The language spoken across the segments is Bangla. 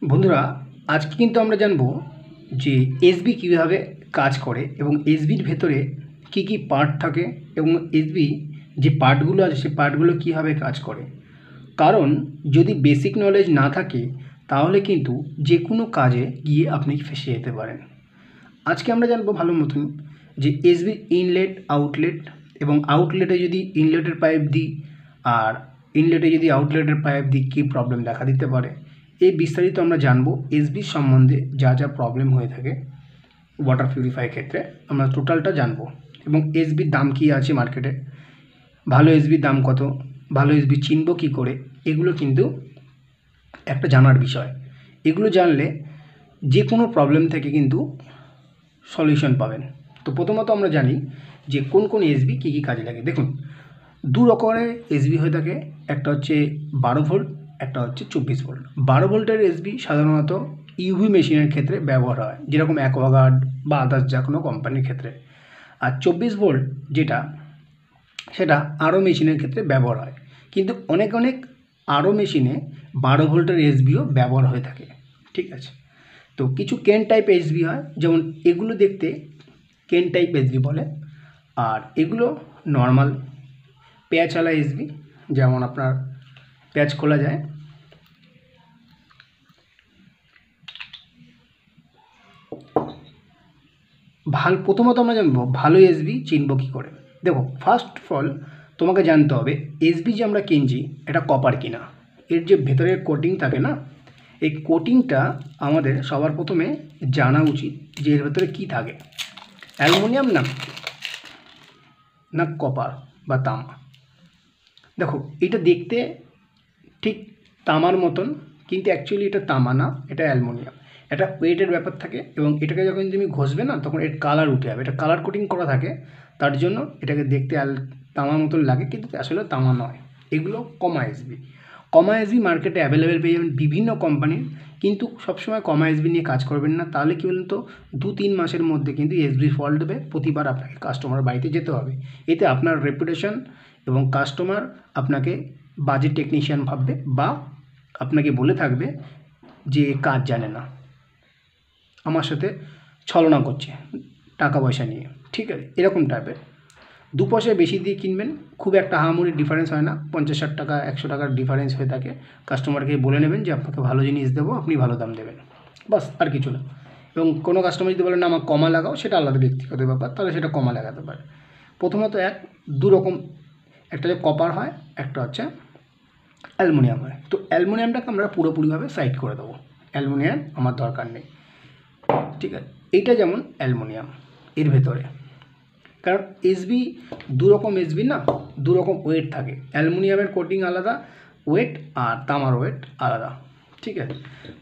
বন্ধুরা, আজকে কিন্তু আমরা জানবো যে এসবি কীভাবে কাজ করে এবং এসবির ভেতরে কি কি পার্ট থাকে এবং এসবি যে পার্টগুলো আছে সেই পার্টগুলো কীভাবে কাজ করে। কারণ যদি বেসিক নলেজ না থাকে তাহলে কিন্তু যে কোনো কাজে গিয়ে আপনি ফেঁসে যেতে পারেন। আজকে আমরা জানবো ভালো মতন যে এসবি ইনলেট আউটলেট এবং আউটলেটে যদি ইনলেটের পাইপ দিই আর ইনলেটে যদি আউটলেটের পাইপ দিই কী প্রবলেম দেখা দিতে পারে, এই বিস্তারিত আমরা জানবো। এসবির সম্বন্ধে যা যা প্রবলেম হয়ে থাকে ওয়াটার পিউরিফায়ার ক্ষেত্রে আমরা টোটালটা জানবো এবং এসবির দাম কী আছে মার্কেটে, ভালো এসবির দাম কত, ভালো এসবি চিনব কী করে, এগুলো কিন্তু একটা জানার বিষয়। এগুলো জানলে যে কোনো প্রবলেম থেকে কিন্তু সলিউশন পাবেন। তো প্রথমত আমরা জানি যে কোন কোন এসবি কী কী কাজে লাগে। দেখুন, দু রকমের এসবি হয়ে থাকে, একটা হচ্ছে 12 ভোল্ট, একটা হচ্ছে 24 ভোল্ট। 12 ভোল্টের এসবি সাধারণত ইউভি মেশিনের ক্ষেত্রে ব্যবহার হয়, যেরকম অ্যাকোয়াগার্ড বা আদার্স যা কোনো কোম্পানির ক্ষেত্রে। আর 24 ভোল্ট যেটা, সেটা আরও মেশিনের ক্ষেত্রে ব্যবহার হয়, কিন্তু অনেক আরও মেশিনে 12 ভোল্টের এসবিও ব্যবহার হয়ে থাকে। ঠিক আছে, তো কিছু কেন টাইপ এসবি হয়, যেমন এগুলো দেখতে কেন টাইপ এসবি বলে, আর এগুলো নর্মাল পেঁয়াজওয়ালা এসবি, যেমন আপনার পেঁয়াজ খোলা যায়। প্রথমত আমরা জানবো ভালো এসবি চিনব কী করে। দেখো, ফার্স্ট অফ অল তোমাকে জানতে হবে এসবি যে আমরা কিনছি এটা কপার কিনা। এর যে ভেতরের কোটিং থাকে না, এই কোটিংটা আমাদের সবার প্রথমে জানা উচিত যে এর ভেতরে কী থাকে, অ্যালুমিনিয়াম না কপার বা তামা। দেখো, এটা দেখতে ঠিক তামার মতন, কিন্তু অ্যাকচুয়ালি এটা তামা না, এটা অ্যালুমিনিয়াম। এটা ওয়েটের ব্যাপার থাকে এবং এটাকে যখন তুমি ঘষবে না তখন এর কালার উঠে যাবে। এটা কালার কোটিং করা থাকে, তার জন্য এটাকে দেখতে তামার মতন লাগে, কিন্তু আসলে তামা নয়। এগুলো কমা এসবি মার্কেটে অ্যাভেলেবেল পেয়ে যাবেন বিভিন্ন কোম্পানির, কিন্তু সবসময় কমা এসবি নিয়ে কাজ করবেন না, তাহলে কী বলুন তো 2-3 মাসের মধ্যে কিন্তু এসবি ফল্ট দেবে, প্রতিবার আপনাকে কাস্টমার বাড়িতে যেতে হবে। এতে আপনার রেপুটেশন এবং কাস্টমার আপনাকে বাজে টেকনিশিয়ান ভাববে বা আপনাকে বলে থাকবে যে কাজ জানে না, আমার সাথে ছলনা করছে টাকা পয়সা নিয়ে। ঠিক আছে, এরকম টাইপের। 2 পয়সা বেশি দিয়ে কিনবেন, খুব একটা হামামুরি ডিফারেন্স হয় না, 50-60 টাকা 100 টাকার ডিফারেন্স হয়ে থাকে। কাস্টমারকে বলে নেবেন যে আপনাকে ভালো জিনিস দেবো, আপনি ভালো দাম দেবেন, বাস, আর কিছু না। এবং কোনো কাস্টমার যদি বলেন না আমার কমা লাগাও, সেটা আলাদা ব্যক্তিগত ব্যাপার, তাহলে সেটা কমা লাগাতে পারে। প্রথমত দু রকম, একটা হচ্ছে কপার হয়, একটা হচ্ছে অ্যালুমিনিয়াম হয়। তো অ্যালুমিনিয়ামটাকে আমরা পুরোপুরিভাবে সাইড করে দেবো, অ্যালুমিনিয়াম আমার দরকার নেই। ঠিক আছে, এইটা যেমন অ্যালুমিনিয়াম এর ভেতরে, কারণ এসবি দু রকম এসবি না, দু রকম ওয়েট থাকে। অ্যালুমিনিয়ামের কোটিং আলাদা ওয়েট আর তামার ওয়েট আলাদা। ঠিক আছে,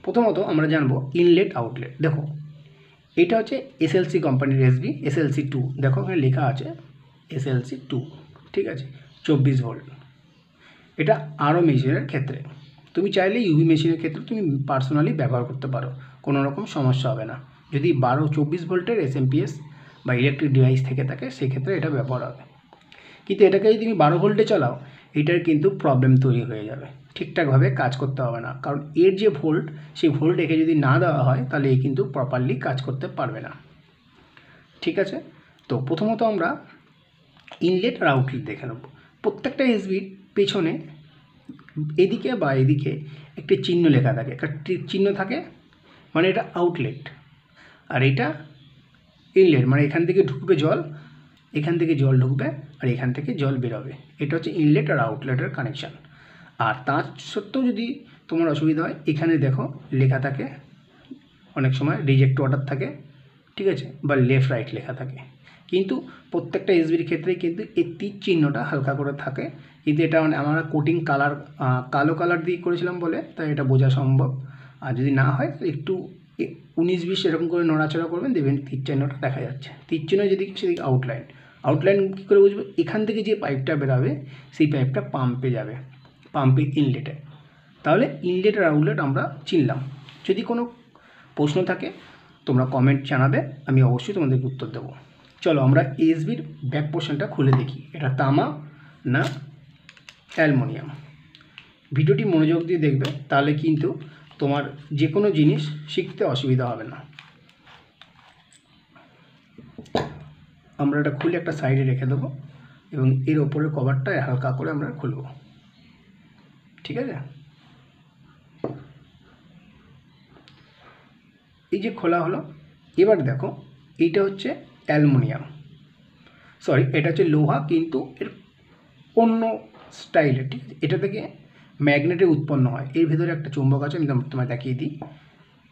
প্রথমত আমরা জানবো ইনলেট আউটলেট। দেখো, এটা হচ্ছে এসএলসি কোম্পানির এসবি, SLC 2, দেখো এখানে লেখা আছে SLC 2। ঠিক আছে, 24 ভোল্ট। এটা আরও মেশিনের ক্ষেত্রে, তুমি চাইলে ইউভি মেশিনের ক্ষেত্রে তুমি পার্সোনালি ব্যবহার করতে পারো, কোনো রকম সমস্যা হবে না। যদি 24 ভোল্টের SMPS বা ইলেকট্রিক ডিভাইস থেকে থাকে সেক্ষেত্রে এটা ব্যবহার হবে, কিন্তু এটাকে যদি তুমি 12 ভোল্টে চালাও এটার কিন্তু প্রবলেম তৈরি হয়ে যাবে, ঠিকঠাকভাবে কাজ করতে হবে না। কারণ এর যে ভোল্ট, সেই ভোল্ট একে যদি না দেওয়া হয় তাহলে এই কিন্তু প্রপারলি কাজ করতে পারবে না। ঠিক আছে, তো প্রথমত আমরা ইনলেট আর আউটলেট দেখে নেব। প্রত্যেকটা এসবির পেছনে এদিকে বা এদিকে একটি চিহ্ন লেখা থাকে, একটা চিহ্ন থাকে, মানে এটা আউটলেট, আর এটা ইনলেট, মানে এখান থেকে ঢুকবে জল, এখান থেকে জল ঢুকবে আর এখান থেকে জল বেরোবে। এটা হচ্ছে ইনলেট আর আউটলেটের কানেকশান। আর তা সত্ত্বেও যদি তোমার অসুবিধা হয়, এখানে দেখো লেখা থাকে, অনেক সময় রিজেক্ট ওয়াটার থাকে, ঠিক আছে, বা লেফট রাইট লেখা থাকে, কিন্তু প্রত্যেকটা এসবির ক্ষেত্রেই কিন্তু এই তীর চিহ্নটা হালকা করে থাকে। কিন্তু এটা আমরা কোটিং কালার কালো কালার দিয়ে করেছিলাম বলে তাই এটা বোঝা সম্ভব। আর যদি না হয় একটু 19-20 এরকম করে নড়াচড়া করবেন, দেখবেন তীর চিহ্নটা দেখা যাচ্ছে। তীর চিহ্ন যেদিকে সেদিকে আউটলাইন কী করে বুঝবো? এখান থেকে যে পাইপটা বেরাবে সেই পাইপটা পাম্পে যাবে, পাম্পে ইনলেটে, তাহলে ইনলেট আর আউটলেট আমরা চিনলাম। যদি কোনো প্রশ্ন থাকে তোমরা কমেন্ট জানাবে, আমি অবশ্যই তোমাদেরকে উত্তর দেবো। চলো আমরা এসবির ব্যাক পোর্শনটা খুলে দেখি, এটা তামা না অ্যালুমিনিয়াম। ভিডিওটি মনোযোগ দিয়ে দেখবে, তাহলে কিন্তু তোমার যে কোনো জিনিস শিখতে অসুবিধা হবে না। আমরা এটা খুলে একটা সাইডে রেখে দেবো এবং এর ওপরের কভারটা হালকা করে আমরা খুলব, ঠিক আছে। এই যে খোলা হলো, এবার দেখো এইটা হচ্ছে অ্যালুমিনিয়াম, সরি এটা হচ্ছে লোহা, কিন্তু এর অন্য স্টাইলের, ঠিক আছে। এটা থেকে ম্যাগনেটের উৎপন্ন হয়, এর ভেতরে একটা চুম্বক আছে, আমি তোমায় দেখিয়ে দিই।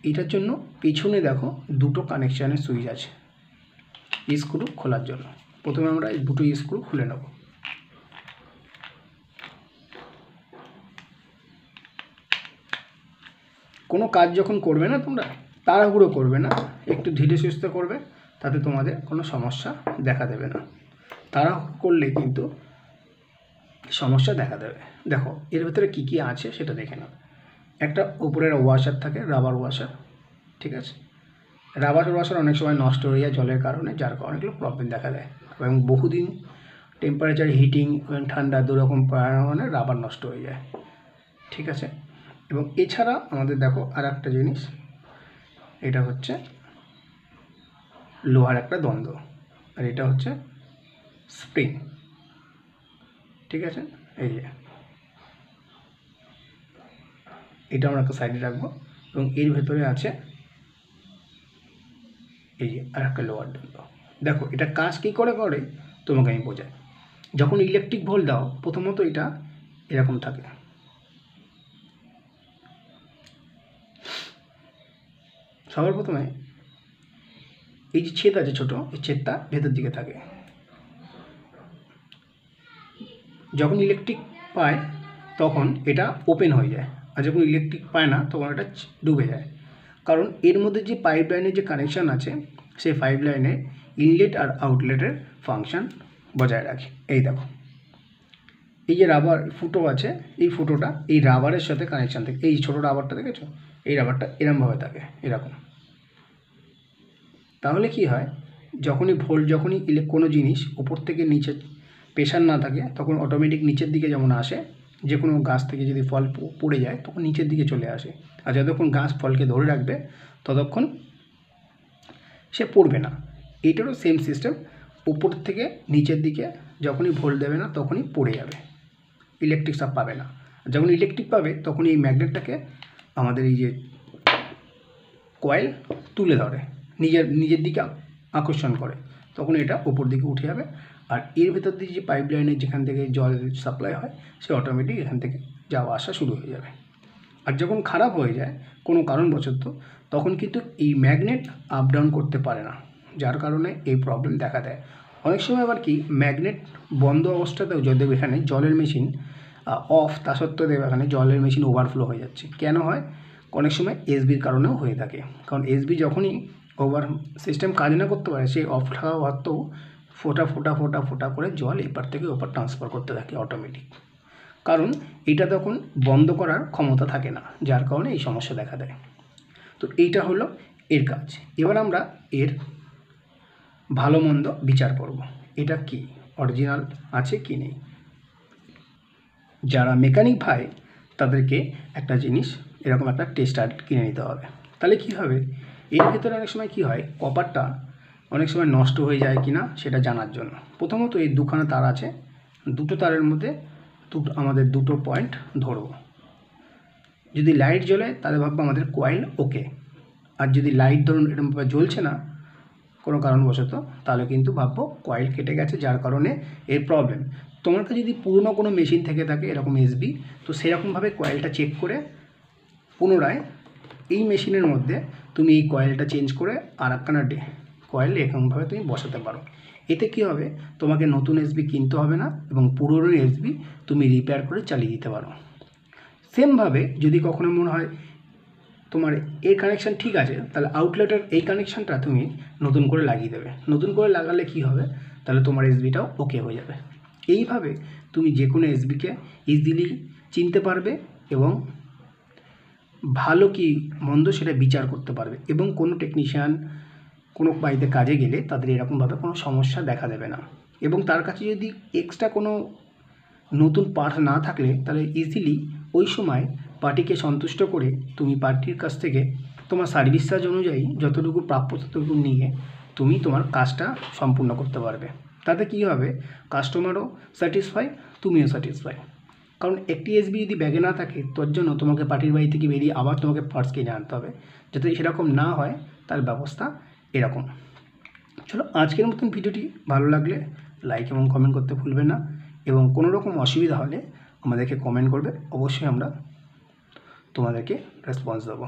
এটার জন্য পিছনে দেখো দুটো কানেকশানের সুইচ আছে স্ক্রু খোলার জন্য। প্রথমে আমরা এই দুটো স্ক্রু খুলে নেব। কোনো কাজ যখন করবে না তোমরা তাড়াহুড়ো করবে না, একটু ধীরে সুস্থে করবে, তাতে তোমাদের কোনো সমস্যা দেখা দেবে না। তাড়াহুড়ো করলে কিন্তু সমস্যা দেখা দেবে। দেখো এর ভেতরে কী কী আছে সেটা দেখে নাও। একটা উপরের ওয়াশার থাকে, রাবার ওয়াশার, ঠিক আছে। রাবার ওয়াশার অনেক সময় নষ্ট হয়ে যায় জলের কারণে, যার কারণে এগুলো প্রবলেম দেখা দেয় এবং বহুদিন টেম্পারেচার হিটিং এবং ঠান্ডা দুরকম কারণে রাবার নষ্ট হয়ে যায়, ঠিক আছে। এবং এছাড়া আমাদের দেখো আর একটা জিনিস, এটা হচ্ছে লোহার একটা দ্বন্দ্ব, আর এটা হচ্ছে স্প্রিং, ঠিক আছে। এই যে এটা আমরা একটা সাইডে রাখবো এবং এর ভেতরে আছে এই যে আর একটা লোহার দ্বন্দ্ব। দেখো এটা কাজ কী করে করে তোমাকে আমি বোঝাই। যখন ইলেকট্রিক ভোল্ট দাও প্রথমত এটা এরকম থাকে, সবার প্রথমে এই যে ছেদ আছে ছোটো, এই ছেদটা ভেতর দিকে থাকে। যখন ইলেকট্রিক পায় তখন এটা ওপেন হয়ে যায়, আর যখন ইলেকট্রিক পায় না তখন এটা ডুবে যায়। কারণ এর মধ্যে যে পাইপ লাইনের যে কানেকশান আছে সেই পাইপ লাইনে ইনলেট আর আউটলেটের ফাংশান বজায় রাখে। এই দেখো এই যে রাবার ফুটো আছে, এই ফুটোটা এই রাবারের সাথে কানেকশান থাকে। এই ছোটো রাবারটা দেখেছো, এই রাবারটা এরমভাবে থাকে এরকম। তাহলে কি হয়, যখনই ভোল্ট যখনই কোনো জিনিস উপর থেকে নিচে প্রেশার না থাকে তখন অটোমেটিক নিচের দিকে যেমন আসে, যে কোনো গাছ থেকে যদি ফল পড়ে যায় তখন নিচের দিকে চলে আসে, আর যতক্ষণ গাছ ফলকে ধরে রাখবে ততক্ষণ সে পড়বে না। এইটারও সেম সিস্টেম, উপর থেকে নিচের দিকে যখনই ভোল্ট দেবে না তখনই পড়ে যাবে, ইলেকট্রিক সাপ পাবে না। যখন ইলেকট্রিক পাবে তখন এই ম্যাগনেটটাকে আমাদের এই যে কয়েল তুলে ধরে, নিজের দিকে আকর্ষণ করে, তখন এটা উপর দিকে উঠে যাবে। আর এর ভেতর দিয়ে যে পাইপ লাইনের যেখান থেকে জল সাপ্লাই হয় সে অটোমেটিক এখান থেকে যাওয়া আসা শুরু হয়ে যাবে। আর যখন খারাপ হয়ে যায় কোনো কারণবশত তখন কিন্তু এই ম্যাগনেট আপ ডাউন করতে পারে না, যার কারণে এই প্রবলেম দেখা দেয়। অনেক সময় আবার কি ম্যাগনেট বন্ধ অবস্থাতেও যদি এখানে জলের মেশিন অফ, তা সত্ত্বেও দেখবে এখানে জলের মেশিন ওভারফ্লো হয়ে যাচ্ছে। কেন হয়? অনেক সময় এসবির কারণেও হয়ে থাকে। কারণ এসবি যখনই ওভার সিস্টেম কাজ না করতে পারে সেই অফ থাকা সত্ত্বেও ফোটা ফোটা ফোটা ফোটা করে জল এপার থেকে ওপার ট্রান্সফার করতে থাকে অটোমেটিক, কারণ এটা তখন বন্ধ করার ক্ষমতা থাকে না, যার কারণে এই সমস্যা দেখা দেয়। তো এইটা হলো এর কাজ। এবার আমরা এর ভালো মন্দ বিচার করব, এটা কি অরিজিনাল আছে কি নেই। যারা মেকানিক ভাই তাদেরকে একটা জিনিস এরকম একটা টেস্টার কিনে নিতে হবে। তাহলে কি হবে, এর ভেতরে অনেক সময় কি হয়, কপারটা অনেক সময় নষ্ট হয়ে যায় কি না সেটা জানার জন্য প্রথমত এই দুখানা তার আছে, দুটো তারের মধ্যে আমাদের দুটো পয়েন্ট ধরব। যদি লাইট জ্বলে তাহলে ভাববো আমাদের কয়েল ওকে, আর যদি লাইট ধরুন এরকমভাবে জ্বলছে না কোনো কারণবশত তাহলে কিন্তু ভাববো কয়েল কেটে গেছে, যার কারণে এর প্রবলেম। তোমার কাছে যদি পুরনো কোনো মেশিন থেকে থাকে এরকম এসবি, তো সেরকমভাবে কয়েলটা চেক করে পুনরায় এই মেশিনের মধ্যে তুমি এই কয়েলটা চেঞ্জ করে আর একখানা কয়েল এরকমভাবে তুমি বসাতে পারো। এতে কী হবে, তোমাকে নতুন এসবি কিনতে হবে না এবং পুরনো এসবি তুমি রিপেয়ার করে চালিয়ে দিতে পারো। সেমভাবে যদি কখনো মনে হয় তোমার এই কানেকশান ঠিক আছে, তাহলে আউটলেটের এই কানেকশানটা তুমি নতুন করে লাগিয়ে দেবে। নতুন করে লাগালে কি হবে, তাহলে তোমার এসবিটাও ওকে হয়ে যাবে। এইভাবে তুমি যে কোনো এসবিকে ইজিলি চিনতে পারবে এবং ভালো কি মন্দ সেটা বিচার করতে পারবে, এবং কোনো টেকনিশিয়ান কোনো বাড়িতে কাজে গেলে তাদের এরকমভাবে কোনো সমস্যা দেখা দেবে না। এবং তার কাছে যদি এক্সট্রা কোনো নতুন পার্ট না থাকলে তাহলে ইজিলি ওই সময় পার্টিকে সন্তুষ্ট করে তুমি পার্টির কাছ থেকে তোমার সার্ভিস চার্জ অনুযায়ী যতটুকু প্রাপ্য ততটুকু নিয়ে তুমি তোমার কাজটা সম্পূর্ণ করতে পারবে। তাতে কী হবে, কাস্টমারও স্যাটিসফাই, তুমিও স্যাটিসফাই। কারণ একটি এসবি যদি ব্যাগে না থাকে, তোর জন্য তোমাকে পার্টির বাড়ি থেকে বেরিয়ে আবার তোমাকে পার্স কিনে আনতে হবে। যাতে সেরকম না হয় তার ব্যবস্থা এরকম। চলো, আজকের মতন ভিডিওটি ভালো লাগলে লাইক এবং কমেন্ট করতে ভুলবে না, এবং কোনো রকম অসুবিধা হলে আমাদেরকে কমেন্ট করবে, অবশ্যই আমরা তোমাদেরকে রেসপন্স দেবো।